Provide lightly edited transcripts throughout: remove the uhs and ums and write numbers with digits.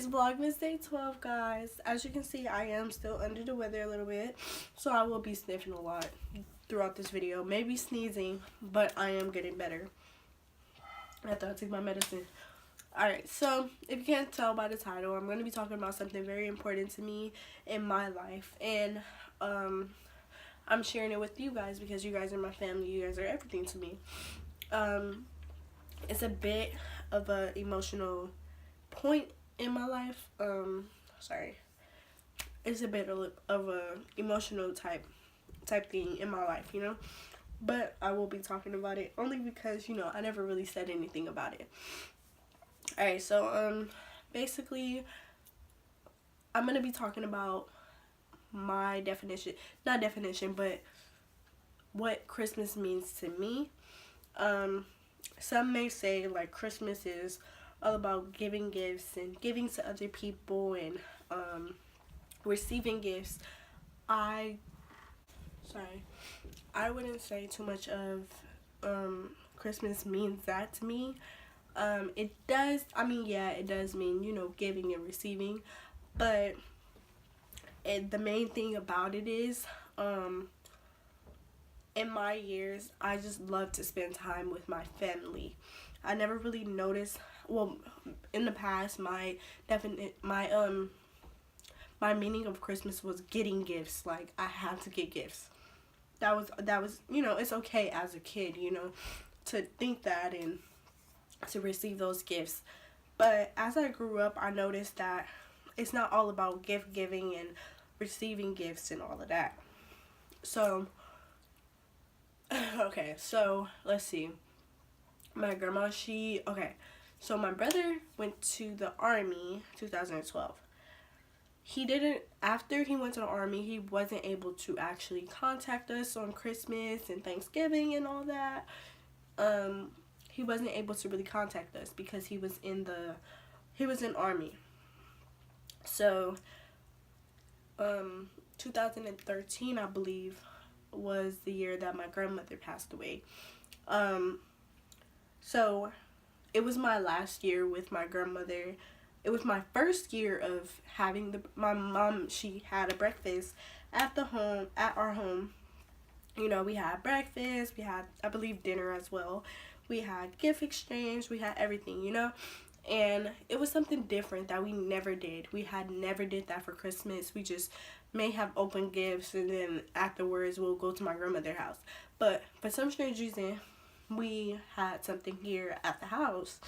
Vlogmas day 12, guys. As you can see, I am still under the weather a little bit, so I will be sniffing a lot throughout this video. Maybe sneezing, but I am getting better after I take my medicine. Alright, so if you can't tell by the title, I'm going to be talking about something very important to me in my life. And I'm sharing it with you guys because you guys are my family. You guys are everything to me. It's a bit of a emotional point in my life. It's a bit of a emotional type thing in my life, you know. But I will be talking about it only because, you know, I never really said anything about it. Alright, so basically I'm gonna be talking about my not definition, but what Christmas means to me. Some may say like Christmas is all about giving gifts and giving to other people and receiving gifts. I wouldn't say too much of Christmas means that to me. It does, yeah, it does mean, you know, giving and receiving, but the main thing about it is in my years, I just love to spend time with my family. I never really noticed, well, in the past, my meaning of Christmas was getting gifts. Like, I had to get gifts. That was, you know, it's okay as a kid, you know, to think that and to receive those gifts. But as I grew up, I noticed that it's not all about gift giving and receiving gifts and all of that. So okay, so let's see. My grandma, so my brother went to the army 2012. After he went to the army, he wasn't able to actually contact us on Christmas and Thanksgiving and all that. He wasn't able to really contact us because he was in army. So 2013, I believe, was the year that my grandmother passed away. So it was my last year with my grandmother. It was my first year of having my mom, she had a breakfast at our home. You know, we had breakfast, we had, I believe, dinner as well. We had gift exchange, we had everything, you know. And it was something different that we never did. We had never did that for Christmas. We just may have opened gifts and then afterwards we'll go to my grandmother's house. But for some strange reason, we had something here at the house.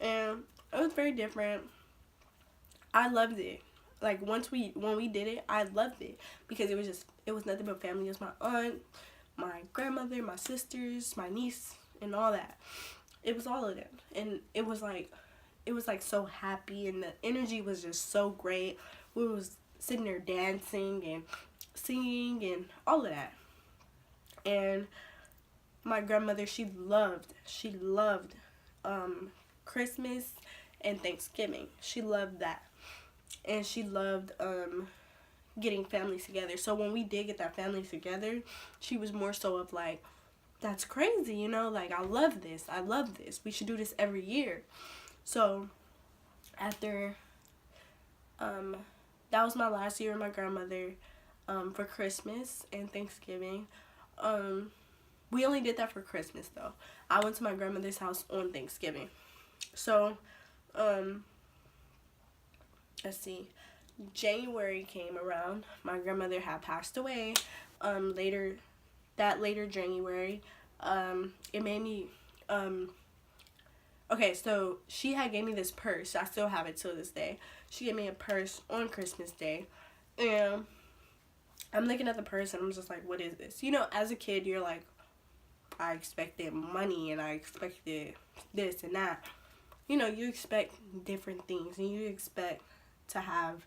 And it was very different. I loved it. Like, when we did it, I loved it because it was nothing but family. It was my aunt, my grandmother, my sisters, my niece, and all that. It was all of them. And it was like so happy, and the energy was just so great. We was sitting there dancing and singing and all of that. And my grandmother, she loved Christmas and Thanksgiving. She loved that. And she loved getting families together. So when we did get that family together, she was more so of like, that's crazy, you know, like, I love this. We should do this every year. So after that was my last year with my grandmother for Christmas and Thanksgiving. We only did that for Christmas though. I went to my grandmother's house on Thanksgiving. So let's see, January came around. My grandmother had passed away later January. It made me okay, so she had gave me this purse. I still have it till this day. She gave me a purse on Christmas Day, and I'm looking at the purse and I'm just like, what is this? You know, as a kid, you're like, I expected money and I expected this and that. You know, you expect different things and you expect to have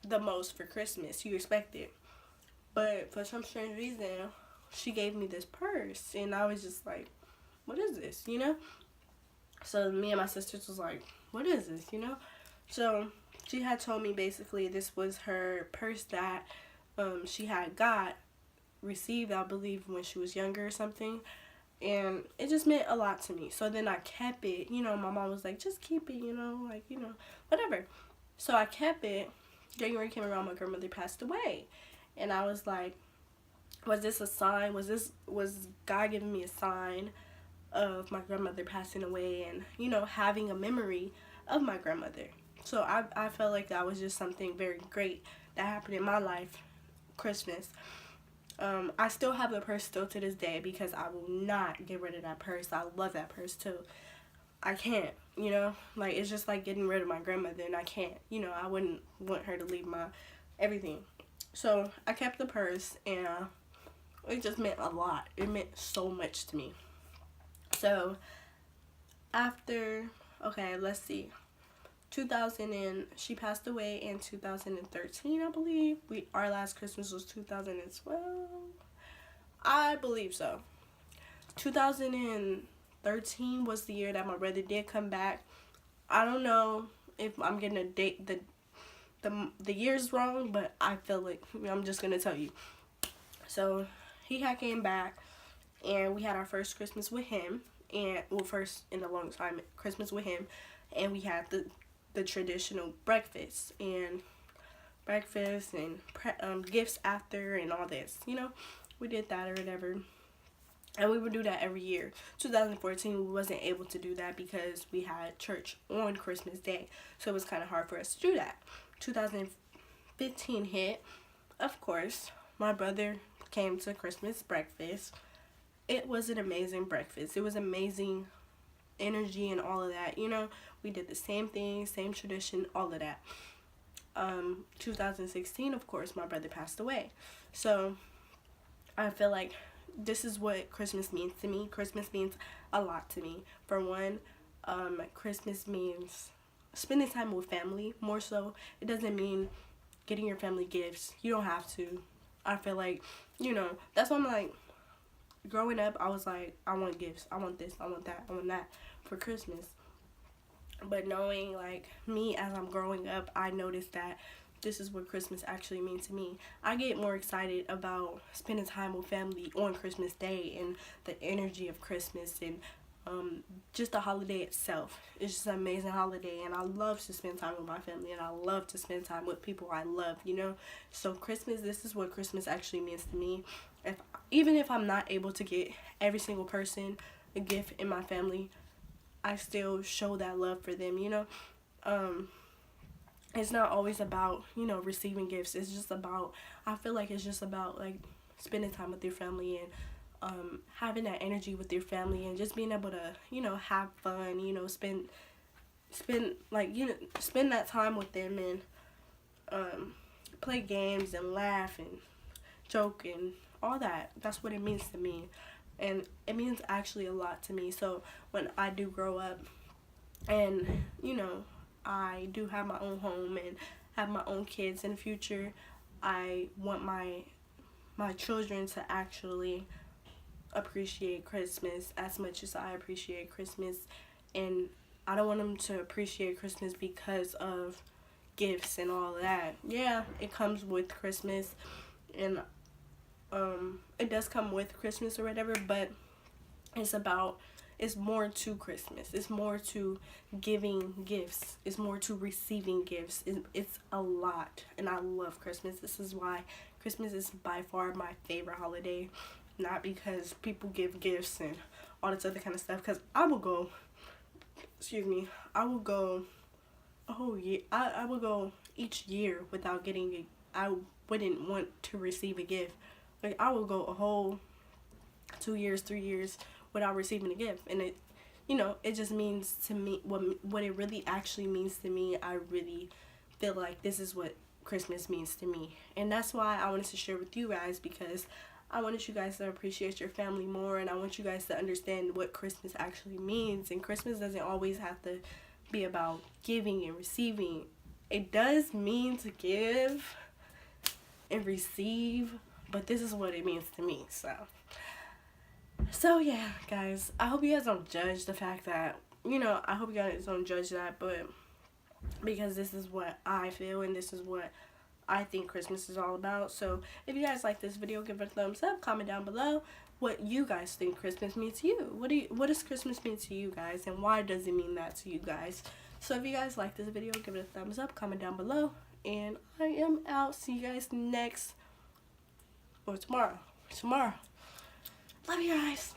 the most for Christmas. You expect it. But for some strange reason, she gave me this purse and I was just like, what is this, you know? So me and my sisters was like, what is this, you know? So she had told me basically this was her purse that she had received, I believe, when she was younger or something. And it just meant a lot to me. So then I kept it. You know, my mom was like, just keep it, you know, like, you know, whatever. So I kept it. January came around, my grandmother passed away. And I was like, was this a sign? Was God giving me a sign of my grandmother passing away and, you know, having a memory of my grandmother? So I felt like that was just something very great that happened in my life, Christmas. I still have the purse still to this day because I will not get rid of that purse. I love that purse too. I can't, you know, like it's just like getting rid of my grandmother, and I can't, you know, I wouldn't want her to leave my everything. So I kept the purse, and it just meant a lot. It meant so much to me. So after, okay, let's see, 2000 and she passed away in 2013, I believe. Our last Christmas was 2012. I believe so. 2013 was the year that my brother did come back. I don't know if I'm gonna date the years wrong, but I feel like I'm just gonna tell you. So he had came back, and we had our first Christmas with him, and well, first in a long time Christmas with him, and we had the traditional breakfast and gifts after and all this. You know, we did that or whatever. And we would do that every year. 2014, we wasn't able to do that because we had church on Christmas Day. So it was kind of hard for us to do that. 2015 hit. Of course, my brother came to Christmas breakfast. It was an amazing breakfast. It was amazing energy and all of that. You know, we did the same thing, same tradition, all of that. 2016, of course, my brother passed away. So I feel like this is what Christmas means to me. Christmas means a lot to me. For one, Christmas means spending time with family more so. It doesn't mean getting your family gifts. You don't have to. I feel like, you know, that's why I'm like, growing up, I was like, I want gifts. I want this. I want that. I want that for Christmas. But knowing, like, me as I'm growing up, I noticed that this is what Christmas actually means to me. I get more excited about spending time with family on Christmas Day and the energy of Christmas and just the holiday itself. It's just an amazing holiday, and I love to spend time with my family, and I love to spend time with people I love, you know. So Christmas, this is what Christmas actually means to me. Even if I'm not able to get every single person a gift in my family, I still show that love for them, you know. It's not always about, you know, receiving gifts. It's just about, I feel like it's just about, like, spending time with your family and having that energy with your family and just being able to, you know, have fun, you know, spend like, you know, spend that time with them and play games and laugh and joke and all that. That's what it means to me. And it means actually a lot to me. So when I do grow up and, you know, I do have my own home and have my own kids in the future, I want my children to actually appreciate Christmas as much as I appreciate Christmas. And I don't want them to appreciate Christmas because of gifts and all that. Yeah, it comes with Christmas, and it does come with Christmas or whatever, but it's more to Christmas. It's more to giving gifts. It's more to receiving gifts. It's a lot, and I love Christmas. This is why Christmas is by far my favorite holiday. Not because people give gifts and all this other kind of stuff, because I will go a whole year. I will go each year without getting I wouldn't want to receive a gift. Like, I will go a whole 2 years, 3 years without receiving a gift. And it, you know, it just means to me, what it really actually means to me, I really feel like this is what Christmas means to me. And that's why I wanted to share with you guys, because I wanted you guys to appreciate your family more, and I want you guys to understand what Christmas actually means. And Christmas doesn't always have to be about giving and receiving. It does mean to give and receive, but this is what it means to me. So yeah, guys, I hope you guys don't judge the fact that, you know, I hope you guys don't judge that, but because this is what I feel and this is what I think Christmas is all about. So if you guys like this video, give it a thumbs up, comment down below, what you guys think Christmas means to you. What does Christmas mean to you guys, and why does it mean that to you guys? So if you guys like this video, give it a thumbs up, comment down below, and I am out. See you guys tomorrow. Love you guys.